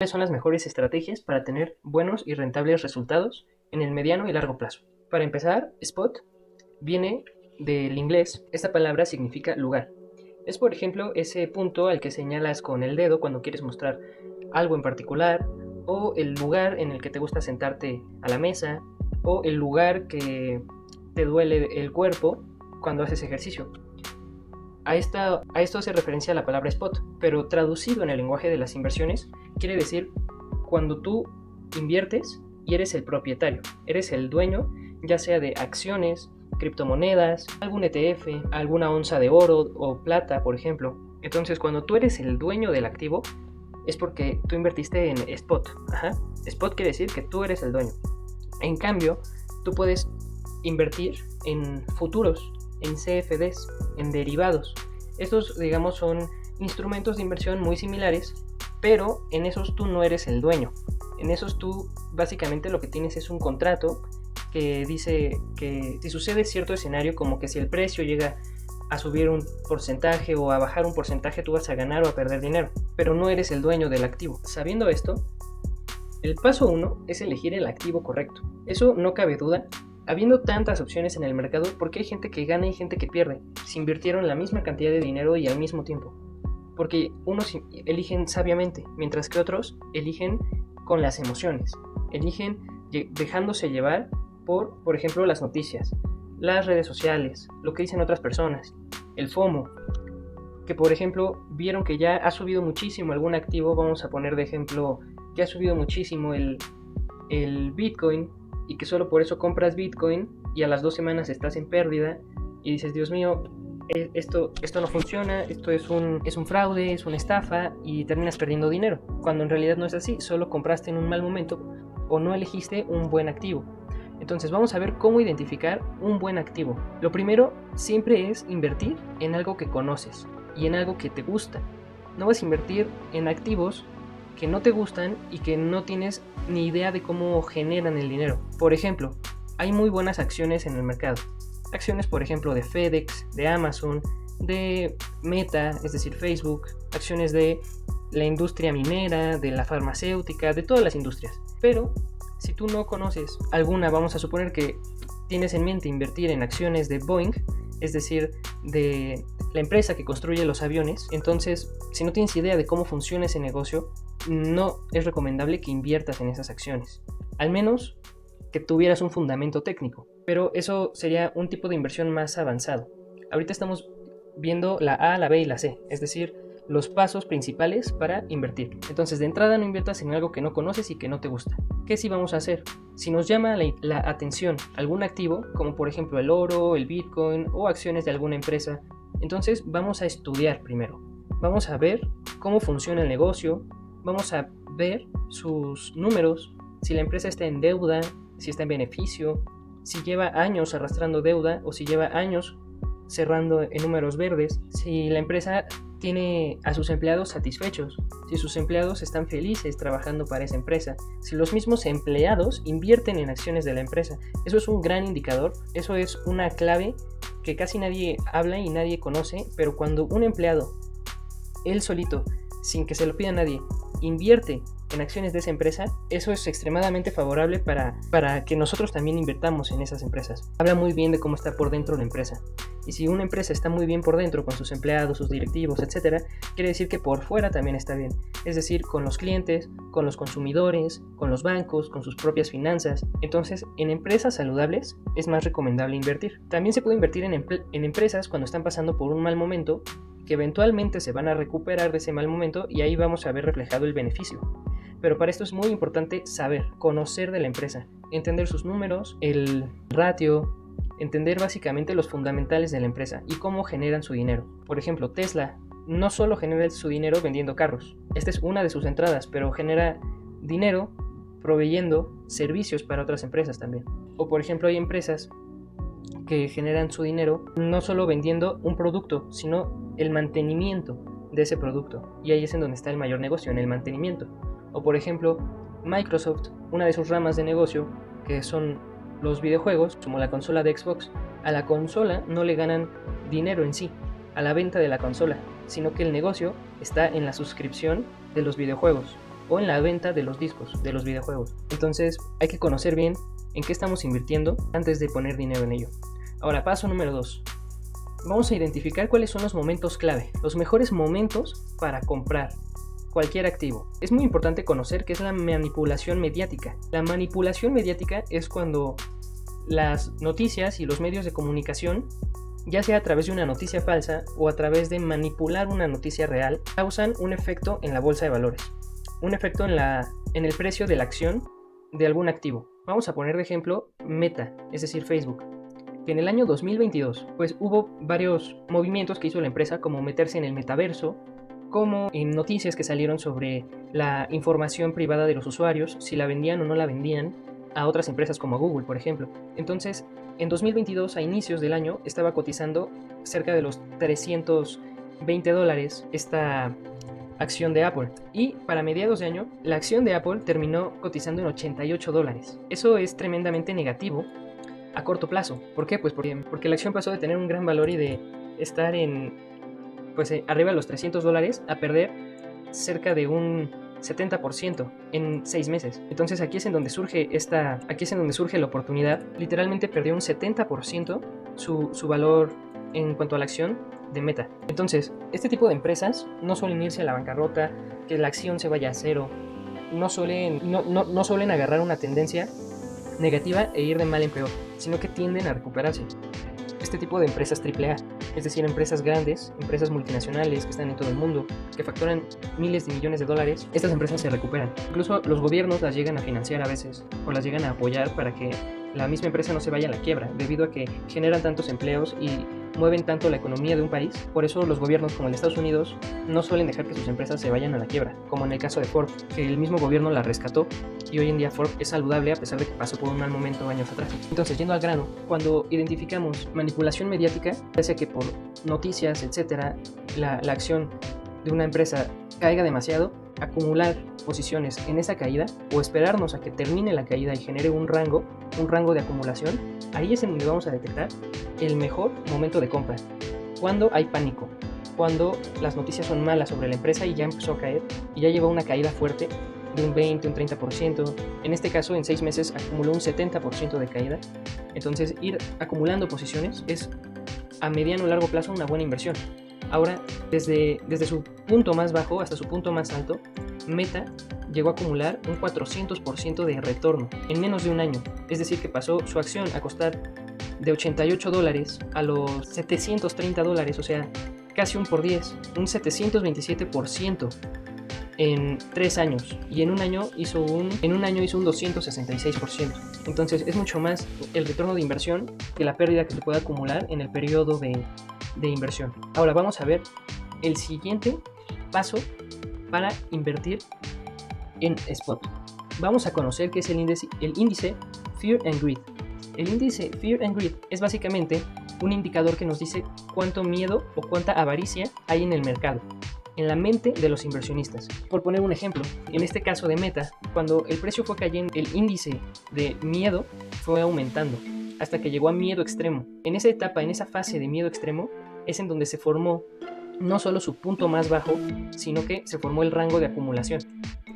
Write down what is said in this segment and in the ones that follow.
¿Cuáles son las mejores estrategias para tener buenos y rentables resultados en el mediano y largo plazo? Para empezar, spot viene del inglés. Esta palabra significa lugar. Es, por ejemplo, ese punto al que señalas con el dedo cuando quieres mostrar algo en particular, o el lugar en el que te gusta sentarte a la mesa, o el lugar que te duele el cuerpo cuando haces ejercicio. A esto hace referencia a la palabra spot, pero traducido en el lenguaje de las inversiones, quiere decir cuando tú inviertes y eres el propietario, eres el dueño, ya sea de acciones, criptomonedas, algún ETF, alguna onza de oro o plata, por ejemplo. Entonces, cuando tú eres el dueño del activo, es porque tú invertiste en spot. Spot quiere decir que tú eres el dueño. En cambio, tú puedes invertir en futuros, en CFDs, en derivados. Estos, digamos, son instrumentos de inversión muy similares, pero en esos tú no eres el dueño. En esos tú básicamente lo que tienes es un contrato que dice que si sucede cierto escenario, como que si el precio llega a subir un porcentaje o a bajar un porcentaje, tú vas a ganar o a perder dinero, pero no eres el dueño del activo. Sabiendo esto, el paso 1 es elegir el activo correcto. Eso no cabe duda. Habiendo tantas opciones en el mercado, ¿por qué hay gente que gana y gente que pierde? Si invirtieron la misma cantidad de dinero y al mismo tiempo. Porque unos eligen sabiamente, mientras que otros eligen con las emociones. Eligen dejándose llevar por ejemplo, las noticias, las redes sociales, lo que dicen otras personas, el FOMO, que por ejemplo vieron que ya ha subido muchísimo algún activo, vamos a poner de ejemplo que ha subido muchísimo el Bitcoin, y que solo por eso compras Bitcoin y a las 2 semanas estás en pérdida y dices, Dios mío, esto no funciona, esto es un fraude, es una estafa, y terminas perdiendo dinero, cuando en realidad no es así, solo compraste en un mal momento o no elegiste un buen activo. Entonces vamos a ver cómo identificar un buen activo. Lo primero siempre es invertir en algo que conoces y en algo que te gusta. No vas a invertir en activos que no te gustan y que no tienes ni idea de cómo generan el dinero. Por ejemplo, hay muy buenas acciones en el mercado. Acciones, por ejemplo, de FedEx, de Amazon, de Meta, es decir, Facebook, acciones de la industria minera, de la farmacéutica, de todas las industrias. Pero si tú no conoces alguna, vamos a suponer que tienes en mente invertir en acciones de Boeing, es decir, de la empresa que construye los aviones, entonces si no tienes idea de cómo funciona ese negocio, no es recomendable que inviertas en esas acciones, al menos que tuvieras un fundamento técnico, pero eso sería un tipo de inversión más avanzado. Ahorita estamos viendo la A, la B y la C, es decir, los pasos principales para invertir. Entonces, de entrada no inviertas en algo que no conoces y que no te gusta. ¿Qué sí vamos a hacer? Si nos llama la atención algún activo, como por ejemplo el oro, el Bitcoin o acciones de alguna empresa, entonces vamos a estudiar primero. Vamos a ver cómo funciona el negocio, vamos a ver sus números, si la empresa está en deuda, si está en beneficio, si lleva años arrastrando deuda o si lleva años cerrando en números verdes, si la empresa tiene a sus empleados satisfechos, si sus empleados están felices trabajando para esa empresa, si los mismos empleados invierten en acciones de la empresa. Eso es un gran indicador, eso es una clave que casi nadie habla y nadie conoce, pero cuando un empleado, él solito, sin que se lo pida a nadie, invierte en acciones de esa empresa, eso es extremadamente favorable para que nosotros también invertamos en esas empresas. Habla muy bien de cómo está por dentro la empresa. Y si una empresa está muy bien por dentro, con sus empleados, sus directivos, etc., quiere decir que por fuera también está bien. Es decir, con los clientes, con los consumidores, con los bancos, con sus propias finanzas. Entonces, en empresas saludables es más recomendable invertir. También se puede invertir en empresas cuando están pasando por un mal momento, que eventualmente se van a recuperar de ese mal momento y ahí vamos a ver reflejado el beneficio. Pero para esto es muy importante saber, conocer de la empresa, entender sus números, el ratio, entender básicamente los fundamentales de la empresa y cómo generan su dinero. Por ejemplo, Tesla no solo genera su dinero vendiendo carros, esta es una de sus entradas, pero genera dinero proveyendo servicios para otras empresas también. O por ejemplo, hay empresas que generan su dinero no solo vendiendo un producto, sino el mantenimiento de ese producto. Y ahí es en donde está el mayor negocio, en el mantenimiento. O por ejemplo, Microsoft, una de sus ramas de negocio, que son los videojuegos, como la consola de Xbox, a la consola no le ganan dinero en sí, a la venta de la consola, sino que el negocio está en la suscripción de los videojuegos. o en la venta de los discos, de los videojuegos. Entonces hay que conocer bien en qué estamos invirtiendo antes de poner dinero en ello. Ahora, paso número 2. Vamos a identificar cuáles son los momentos clave, los mejores momentos para comprar cualquier activo. Es muy importante conocer qué es la manipulación mediática. La manipulación mediática es cuando las noticias y los medios de comunicación, ya sea a través de una noticia falsa o a través de manipular una noticia real, causan un efecto en la bolsa de valores, un efecto en el precio de la acción de algún activo. Vamos a poner de ejemplo Meta, es decir, Facebook, que en el año 2022 pues hubo varios movimientos que hizo la empresa, como meterse en el metaverso, como en noticias que salieron sobre la información privada de los usuarios, si la vendían o no la vendían a otras empresas como Google, por ejemplo. Entonces, en 2022, a inicios del año, estaba cotizando cerca de los $320 esta acción de Apple. Y para mediados de año, la acción de Apple terminó cotizando en $88. Eso es tremendamente negativo a corto plazo. ¿Por qué? Pues porque la acción pasó de tener un gran valor y de estar arriba de los $300 a perder cerca de un 70% en 6 meses. Entonces aquí es en donde surge la oportunidad. Literalmente perdió un 70% su valor en cuanto a la acción de Meta. Entonces, este tipo de empresas no suelen irse a la bancarrota, que la acción se vaya a cero, no suelen agarrar una tendencia negativa e ir de mal en peor, sino que tienden a recuperarse. Este tipo de empresas AAA, es decir, empresas grandes, empresas multinacionales que están en todo el mundo, que facturan miles de millones de dólares, estas empresas se recuperan. Incluso los gobiernos las llegan a financiar a veces, o las llegan a apoyar para que la misma empresa no se vaya a la quiebra, debido a que generan tantos empleos y mueven tanto la economía de un país. Por eso los gobiernos como el de Estados Unidos no suelen dejar que sus empresas se vayan a la quiebra, como en el caso de Ford, que el mismo gobierno la rescató y hoy en día Ford es saludable a pesar de que pasó por un mal momento años atrás. Entonces, yendo al grano, cuando identificamos manipulación mediática, ya sea que por noticias, etcétera, la acción de una empresa caiga demasiado, acumular posiciones en esa caída o esperarnos a que termine la caída y genere un rango de acumulación, ahí es en donde vamos a detectar el mejor momento de compra. Cuando hay pánico, cuando las noticias son malas sobre la empresa y ya empezó a caer y ya lleva una caída fuerte de un 20, un 30%, en este caso en 6 meses acumuló un 70% de caída. Entonces ir acumulando posiciones es a mediano o largo plazo una buena inversión. Ahora, desde su punto más bajo hasta su punto más alto, Meta llegó a acumular un 400% de retorno en menos de un año. Es decir, que pasó su acción a costar de $88 a los $730, o sea, casi un por 10, un 727% en 3 años, y en un año hizo un 266%. Entonces es mucho más el retorno de inversión que la pérdida que se puede acumular en el periodo de inversión. Ahora vamos a ver el siguiente paso para invertir en spot. Vamos a conocer qué es el índice Fear and Greed. El índice Fear and Greed es básicamente un indicador que nos dice cuánto miedo o cuánta avaricia hay en el mercado, en la mente de los inversionistas. Por poner un ejemplo, en este caso de Meta, cuando el precio fue cayendo, el índice de miedo fue aumentando hasta que llegó a miedo extremo. En esa etapa, en esa fase de miedo extremo, es en donde se formó no solo su punto más bajo, sino que se formó el rango de acumulación.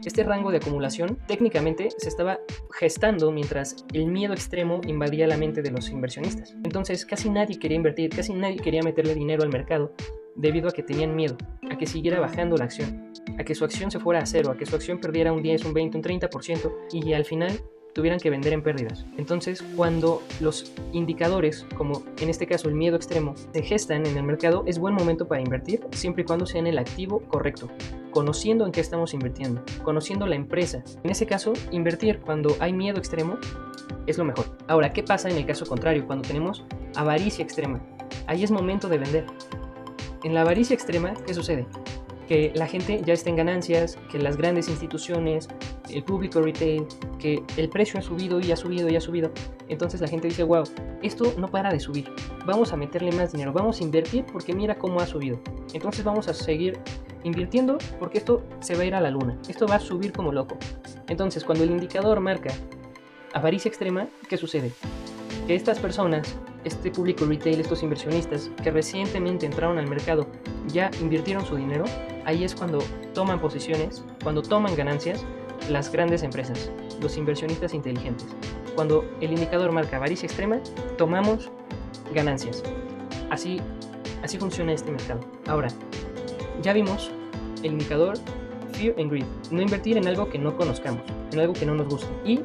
Este rango de acumulación técnicamente se estaba gestando mientras el miedo extremo invadía la mente de los inversionistas. Entonces casi nadie quería invertir, casi nadie quería meterle dinero al mercado debido a que tenían miedo, a que siguiera bajando la acción, a que su acción se fuera a cero, a que su acción perdiera un 10, un 20, un 30% y al final tuvieran que vender en pérdidas. Entonces, cuando los indicadores, como en este caso el miedo extremo, se gestan en el mercado, es buen momento para invertir, siempre y cuando sea en el activo correcto, conociendo en qué estamos invirtiendo, conociendo la empresa. En ese caso, invertir cuando hay miedo extremo es lo mejor. Ahora, ¿qué pasa en el caso contrario? Cuando tenemos avaricia extrema, ahí es momento de vender. En la avaricia extrema, ¿qué sucede? Que la gente ya está en ganancias, que las grandes instituciones, el público retail, que el precio ha subido y ha subido y ha subido. Entonces la gente dice, wow, esto no para de subir, vamos a meterle más dinero, vamos a invertir porque mira cómo ha subido. Entonces vamos a seguir invirtiendo porque esto se va a ir a la luna, esto va a subir como loco. Entonces cuando el indicador marca avaricia extrema, ¿qué sucede? Que estas personas este público retail, estos inversionistas que recientemente entraron al mercado, ya invirtieron su dinero, ahí es cuando toman posiciones, cuando toman ganancias las grandes empresas, los inversionistas inteligentes. Cuando el indicador marca avaricia extrema, tomamos ganancias. Así funciona este mercado. Ahora, ya vimos el indicador Fear and Greed, no invertir en algo que no conozcamos, en algo que no nos guste, y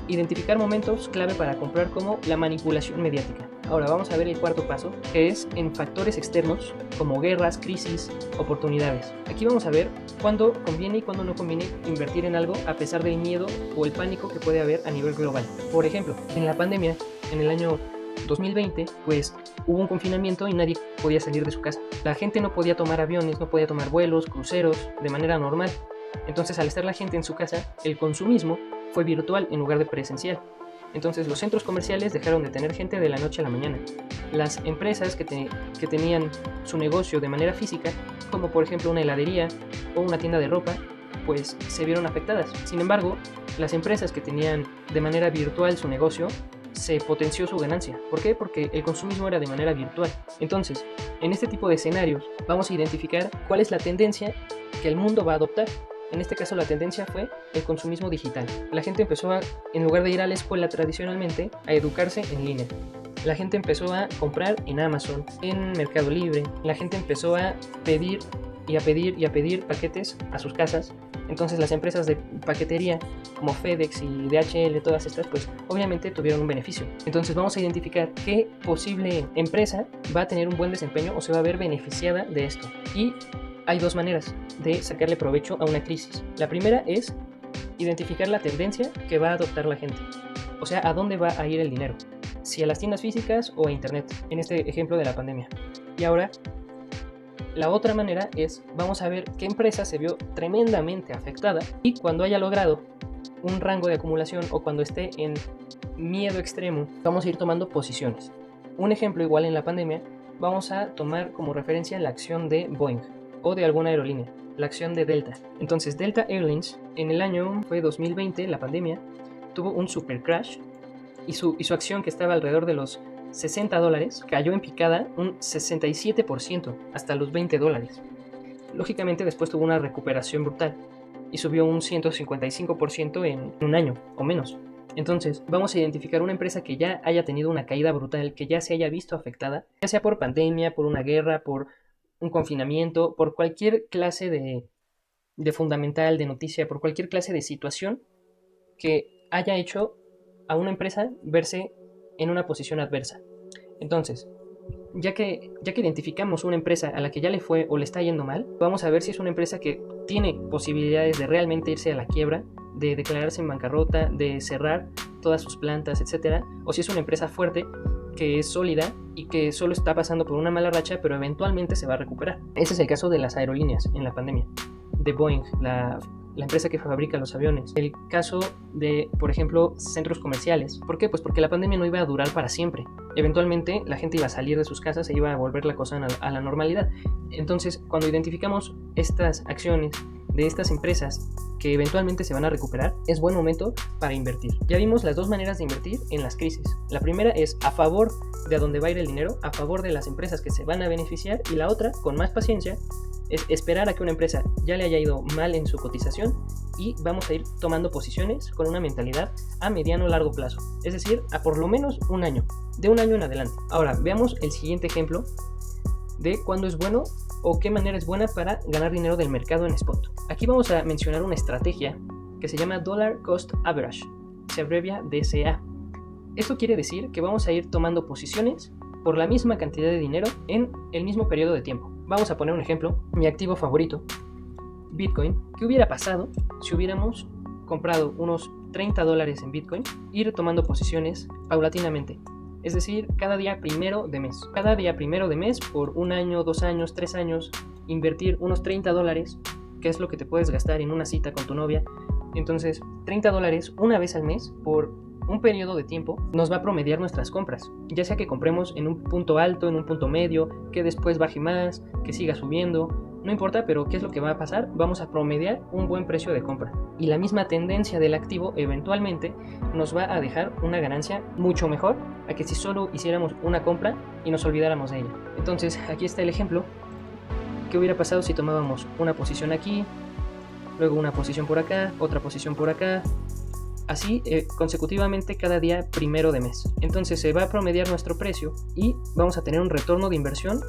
identificar momentos clave para comprar, como la manipulación mediática. Ahora vamos a ver el cuarto paso, que es en factores externos como guerras, crisis, oportunidades. Aquí vamos a ver cuándo conviene y cuándo no conviene invertir en algo a pesar del miedo o el pánico que puede haber a nivel global. Por ejemplo, en la pandemia, en el año 2020, pues hubo un confinamiento y nadie podía salir de su casa. La gente no podía tomar aviones, no podía tomar vuelos, cruceros de manera normal. Entonces, al estar la gente en su casa, el consumismo fue virtual en lugar de presencial. Entonces, los centros comerciales dejaron de tener gente de la noche a la mañana. Las empresas que tenían su negocio de manera física, como por ejemplo una heladería o una tienda de ropa, pues se vieron afectadas. Sin embargo, las empresas que tenían de manera virtual su negocio, se potenció su ganancia. ¿Por qué? Porque el consumismo era de manera virtual. Entonces, en este tipo de escenarios, vamos a identificar cuál es la tendencia que el mundo va a adoptar. En este caso, la tendencia fue el consumismo digital. La gente empezó a, en lugar de ir a la escuela tradicionalmente, a educarse en línea. La gente empezó a comprar en Amazon, en Mercado Libre. La gente empezó a pedir y a pedir paquetes a sus casas. Entonces las empresas de paquetería como FedEx y DHL, todas estas, pues obviamente tuvieron un beneficio. Entonces vamos a identificar qué posible empresa va a tener un buen desempeño o se va a ver beneficiada de esto. Y hay dos maneras de sacarle provecho a una crisis. La primera es identificar la tendencia que va a adoptar la gente. O sea, a dónde va a ir el dinero. Si a las tiendas físicas o a internet, en este ejemplo de la pandemia. Y ahora, la otra manera es, vamos a ver qué empresa se vio tremendamente afectada y cuando haya logrado un rango de acumulación o cuando esté en miedo extremo, vamos a ir tomando posiciones. Un ejemplo igual en la pandemia, vamos a tomar como referencia la acción de Boeing o de alguna aerolínea, la acción de Delta. Entonces Delta Airlines en el año fue 2020, la pandemia, tuvo un super crash y su acción, que estaba alrededor de los $60, cayó en picada un 67% hasta los $20. Lógicamente después tuvo una recuperación brutal y subió un 155% en un año o menos. Entonces vamos a identificar una empresa que ya haya tenido una caída brutal, que ya se haya visto afectada, ya sea por pandemia, por una guerra, por un confinamiento, por cualquier clase de fundamental, de noticia, por cualquier clase de situación que haya hecho a una empresa verse en una posición adversa. Entonces, ya que identificamos una empresa a la que ya le fue o le está yendo mal, vamos a ver si es una empresa que tiene posibilidades de realmente irse a la quiebra, de declararse en bancarrota, de cerrar todas sus plantas, etc. O si es una empresa fuerte, que es sólida y que solo está pasando por una mala racha, pero eventualmente se va a recuperar. Ese es el caso de las aerolíneas en la pandemia, de Boeing, la empresa que fabrica los aviones. El caso de, por ejemplo, centros comerciales. ¿Por qué? Pues porque la pandemia no iba a durar para siempre. Eventualmente la gente iba a salir de sus casas e iba a volver la cosa a la normalidad. Entonces, cuando identificamos estas acciones de estas empresas que eventualmente se van a recuperar, es buen momento para invertir. Ya vimos las dos maneras de invertir en las crisis. La primera es a favor de a dónde va a ir el dinero, a favor de las empresas que se van a beneficiar, y la otra, con más paciencia, es esperar a que una empresa ya le haya ido mal en su cotización y vamos a ir tomando posiciones con una mentalidad a mediano o largo plazo, es decir, a por lo menos un año, de un año en adelante. Ahora, veamos el siguiente ejemplo de cuándo es bueno o qué manera es buena para ganar dinero del mercado en spot. Aquí vamos a mencionar una estrategia que se llama Dollar Cost Average, se abrevia DCA. Esto quiere decir que vamos a ir tomando posiciones por la misma cantidad de dinero en el mismo periodo de tiempo. Vamos a poner un ejemplo, mi activo favorito, Bitcoin. ¿Qué hubiera pasado si hubiéramos comprado unos $30 en Bitcoin, ir tomando posiciones paulatinamente? Es decir, cada día primero de mes. Cada día primero de mes por un año, 2 años, 3 años, invertir unos $30, que es lo que te puedes gastar en una cita con tu novia. Entonces, $30 una vez al mes por un periodo de tiempo nos va a promediar nuestras compras, ya sea que compremos en un punto alto, en un punto medio, que después baje más, que siga subiendo, no importa, pero ¿qué es lo que va a pasar? Vamos a promediar un buen precio de compra y la misma tendencia del activo eventualmente nos va a dejar una ganancia mucho mejor a que si solo hiciéramos una compra y nos olvidáramos de ella. Entonces aquí está el ejemplo. ¿Qué hubiera pasado si tomábamos una posición aquí, luego una posición por acá, otra posición por acá, así consecutivamente cada día primero de mes? Entonces se va a promediar nuestro precio y vamos a tener un retorno de inversión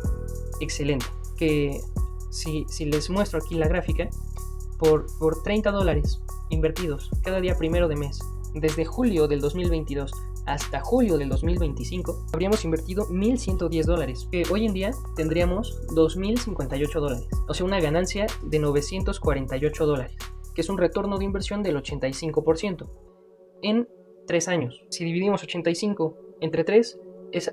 excelente, que si les muestro aquí la gráfica, por $30 invertidos cada día primero de mes, desde julio del 2022 hasta julio del 2025, habríamos invertido $1,110, que hoy en día tendríamos $2,058, o sea, una ganancia de $948, que es un retorno de inversión del 85% en 3 años. Si dividimos 85 entre 3, es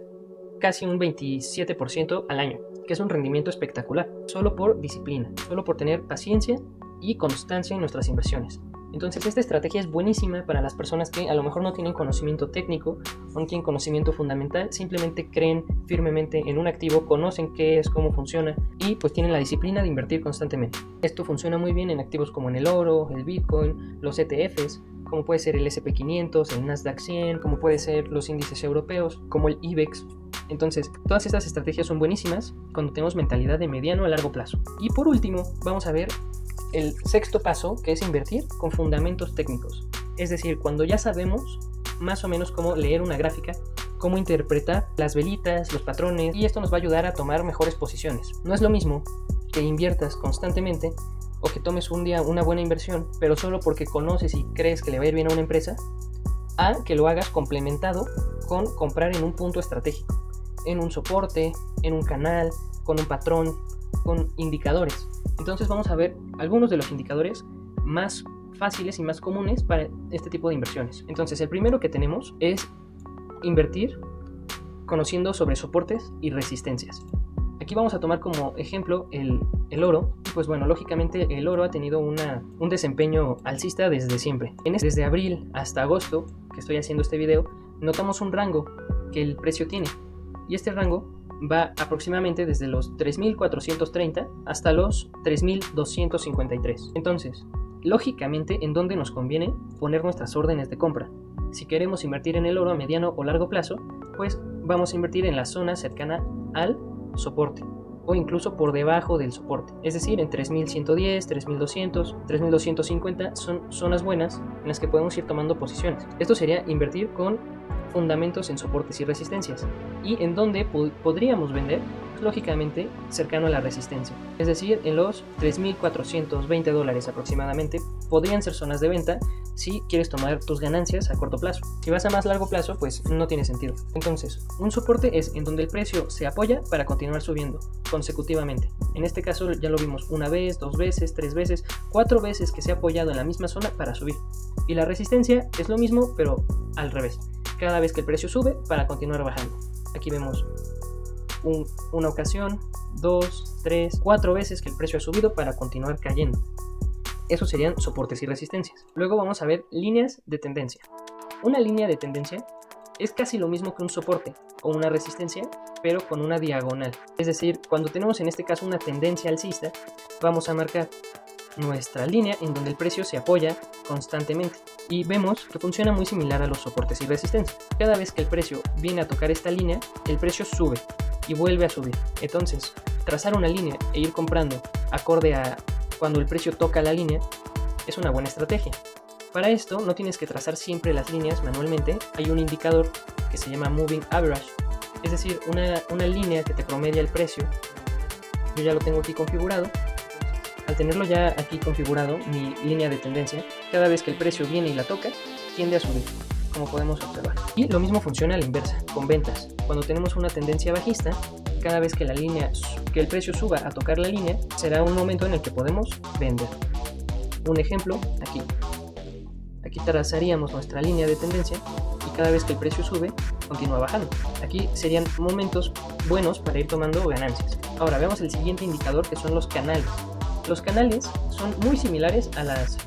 casi un 27% al año, que es un rendimiento espectacular, solo por disciplina, solo por tener paciencia y constancia en nuestras inversiones. Entonces esta estrategia es buenísima para las personas que a lo mejor no tienen conocimiento técnico o no tienen conocimiento fundamental, simplemente creen firmemente en un activo, conocen qué es, cómo funciona y pues tienen la disciplina de invertir constantemente. Esto funciona muy bien en activos como en el oro, el Bitcoin, los ETFs, como puede ser el SP500, el Nasdaq 100, como puede ser los índices europeos, como el IBEX. Entonces, todas estas estrategias son buenísimas cuando tenemos mentalidad de mediano a largo plazo. Y por último, vamos a ver el sexto paso, que es invertir con fundamentos técnicos. Es decir, cuando ya sabemos más o menos cómo leer una gráfica, cómo interpretar las velitas, los patrones, y esto nos va a ayudar a tomar mejores posiciones. No es lo mismo que inviertas constantemente o que tomes un día una buena inversión, pero solo porque conoces y crees que le va a ir bien a una empresa, a que lo hagas complementado con comprar en un punto estratégico, en un soporte, en un canal, con un patrón, con indicadores. Entonces vamos a ver algunos de los indicadores más fáciles y más comunes para este tipo de inversiones. Entonces el primero que tenemos es invertir conociendo sobre soportes y resistencias. Aquí vamos a tomar como ejemplo el oro. Pues bueno, lógicamente el oro ha tenido un desempeño alcista desde siempre. Desde abril hasta agosto, que estoy haciendo este video, notamos un rango que el precio tiene. Y este rango va aproximadamente desde los 3.430 hasta los 3.253. Entonces, lógicamente, ¿en dónde nos conviene poner nuestras órdenes de compra? Si queremos invertir en el oro a mediano o largo plazo, pues vamos a invertir en la zona cercana al soporte o incluso por debajo del soporte. Es decir, en 3.110, 3.200, 3.250 son zonas buenas en las que podemos ir tomando posiciones. Esto sería invertir con fundamentos en soportes y resistencias. ¿Y en dónde podríamos vender? Lógicamente cercano a la resistencia, es decir, en los $3.420 aproximadamente podrían ser zonas de venta si quieres tomar tus ganancias a corto plazo. Si vas a más largo plazo, pues no tiene sentido. Entonces, un soporte es en donde el precio se apoya para continuar subiendo consecutivamente. En este caso ya lo vimos una vez, 2 veces, 3 veces, 4 veces que se ha apoyado en la misma zona para subir. Y la resistencia es lo mismo, pero al revés, cada vez que el precio sube para continuar bajando. Aquí vemos una ocasión, 2, 3, 4 veces que el precio ha subido para continuar cayendo. Esos serían soportes y resistencias. Luego vamos a ver líneas de tendencia. Una línea de tendencia es casi lo mismo que un soporte o una resistencia, pero con una diagonal. Es decir, cuando tenemos en este caso una tendencia alcista, vamos a marcar nuestra línea en donde el precio se apoya constantemente. Y vemos que funciona muy similar a los soportes y resistencias. Cada vez que el precio viene a tocar esta línea, el precio sube y vuelve a subir. Entonces, trazar una línea e ir comprando acorde a cuando el precio toca la línea es una buena estrategia. Para esto no tienes que trazar siempre las líneas manualmente. Hay un indicador que se llama Moving Average, es decir, una línea que te promedia el precio. Yo ya lo tengo aquí configurado. Al tenerlo ya aquí configurado, mi línea de tendencia, cada vez que el precio viene y la toca, tiende a subir, como podemos observar. Y lo mismo funciona a la inversa, con ventas. Cuando tenemos una tendencia bajista, cada vez que el precio suba a tocar la línea, será un momento en el que podemos vender. Un ejemplo, aquí trazaríamos nuestra línea de tendencia y cada vez que el precio sube, continúa bajando. Aquí serían momentos buenos para ir tomando ganancias. Ahora veamos el siguiente indicador, que son los canales. Los canales son muy similares a las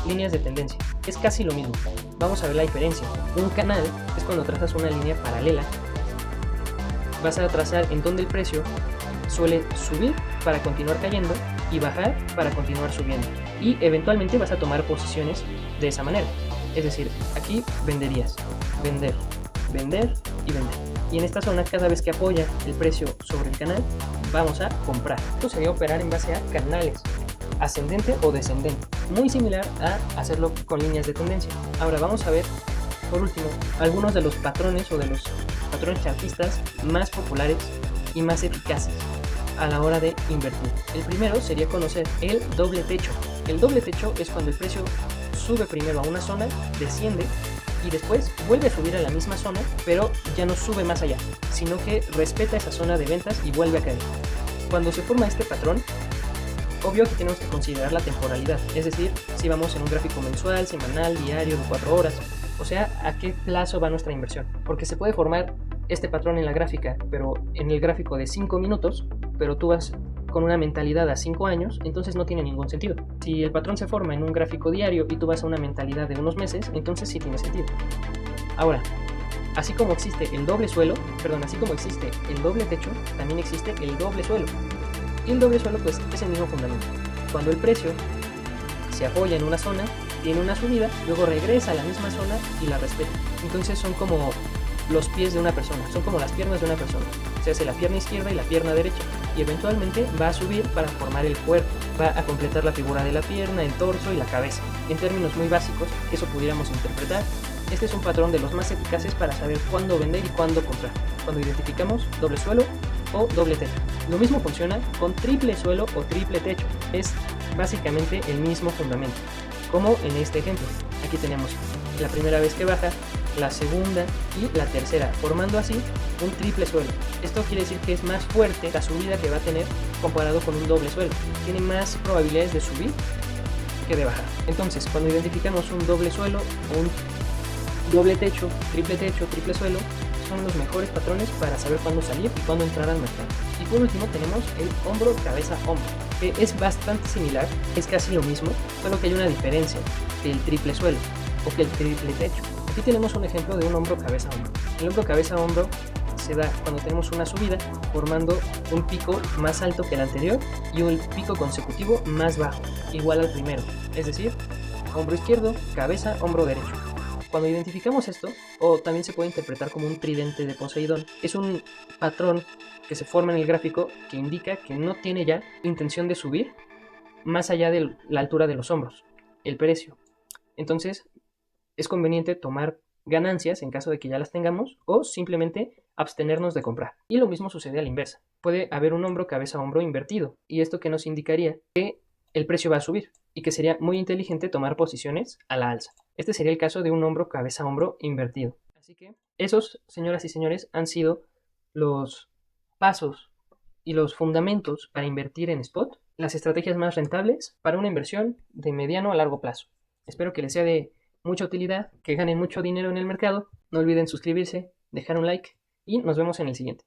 líneas de tendencia. Es casi lo mismo. Vamos a ver la diferencia. Un canal es cuando trazas una línea paralela. Vas a trazar en donde el precio suele subir para continuar cayendo y bajar para continuar subiendo. Y eventualmente vas a tomar posiciones de esa manera. Es decir, aquí venderías, vender, vender y vender. Y en esta zona, cada vez que apoya el precio sobre el canal, vamos a comprar. Esto sería operar en base a canales, ascendente o descendente, muy similar a hacerlo con líneas de tendencia. Ahora vamos a ver, por último, algunos de los patrones o de los patrones chartistas más populares y más eficaces a la hora de invertir. El primero sería conocer el doble techo. El doble techo es cuando el precio sube primero a una zona, desciende y después vuelve a subir a la misma zona, pero ya no sube más allá, sino que respeta esa zona de ventas y vuelve a caer. Cuando se forma este patrón, obvio que tenemos que considerar la temporalidad, es decir, si vamos en un gráfico mensual, semanal, diario, de 4 horas, o sea, a qué plazo va nuestra inversión. Porque se puede formar este patrón en la gráfica, pero en el gráfico de 5 minutos, pero tú vas con una mentalidad a 5 años, entonces no tiene ningún sentido. Si el patrón se forma en un gráfico diario y tú vas a una mentalidad de unos meses, entonces sí tiene sentido. Ahora, así como existe el doble techo, también existe el doble suelo. Y el doble suelo pues es el mismo fundamento. Cuando el precio se apoya en una zona, tiene una subida, luego regresa a la misma zona y la respeta. Entonces son como los pies de una persona, son como las piernas de una persona. Se hace la pierna izquierda y la pierna derecha y eventualmente va a subir para formar el cuerpo, va a completar la figura de la pierna, el torso y la cabeza. En términos muy básicos, eso pudiéramos interpretar. Este es un patrón de los más eficaces para saber cuándo vender y cuándo comprar, cuando identificamos doble suelo o doble techo. Lo mismo funciona con triple suelo o triple techo, es básicamente el mismo fundamento, como en este ejemplo. Aquí tenemos la primera vez que baja, la segunda y la tercera, formando así un triple suelo. Esto quiere decir que es más fuerte la subida que va a tener comparado con un doble suelo. Tiene más probabilidades de subir que de bajar. Entonces, cuando identificamos un doble suelo o un doble techo, triple suelo, son los mejores patrones para saber cuándo salir y cuándo entrar al mercado. Y por último tenemos el hombro, cabeza, hombro, que es bastante similar, es casi lo mismo, solo que hay una diferencia que el triple suelo o que el triple techo. Aquí tenemos un ejemplo de un hombro, cabeza, hombro. El hombro, cabeza, hombro se da cuando tenemos una subida formando un pico más alto que el anterior y un pico consecutivo más bajo, igual al primero, es decir, hombro izquierdo, cabeza, hombro derecho. Cuando identificamos esto, o también se puede interpretar como un tridente de Poseidón, es un patrón que se forma en el gráfico que indica que no tiene ya intención de subir más allá de la altura de los hombros, el precio. Entonces, es conveniente tomar ganancias en caso de que ya las tengamos o simplemente abstenernos de comprar. Y lo mismo sucede a la inversa. Puede haber un hombro, cabeza, hombro invertido. ¿Y esto que nos indicaría? Que el precio va a subir y que sería muy inteligente tomar posiciones a la alza. Este sería el caso de un hombro, cabeza, hombro invertido. Así que esos, señoras y señores, han sido los pasos y los fundamentos para invertir en spot, las estrategias más rentables para una inversión de mediano a largo plazo. Espero que les sea de mucha utilidad, que ganen mucho dinero en el mercado. No olviden suscribirse, dejar un like y nos vemos en el siguiente.